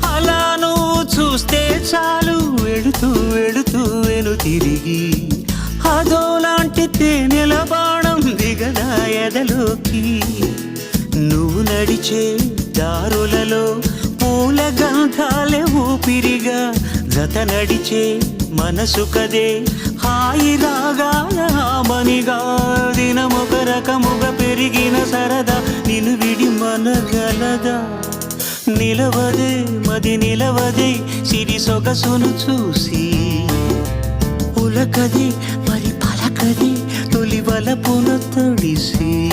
అలా నువ్వు చూస్తే చాలు వెళుతూ వెళుతూ వెను తిరిగి అదోలాంటి తేనెల బాణం దిగదా ఎదలోకి. నువ్వు నడిచే దారులలో పూల గంధాలే ఊపిరిగా జత నడిచే మనసు కదే హాయి రాగాల మనిగా. దినమొక రకముగా పెరిగిన సరదా నిన్ను విడి మనగలదా. నిలవదే మది నిలవదే సిరి సొగసును చూసి ఉలకది మరి పలకది తొలి వలపున తడిసి.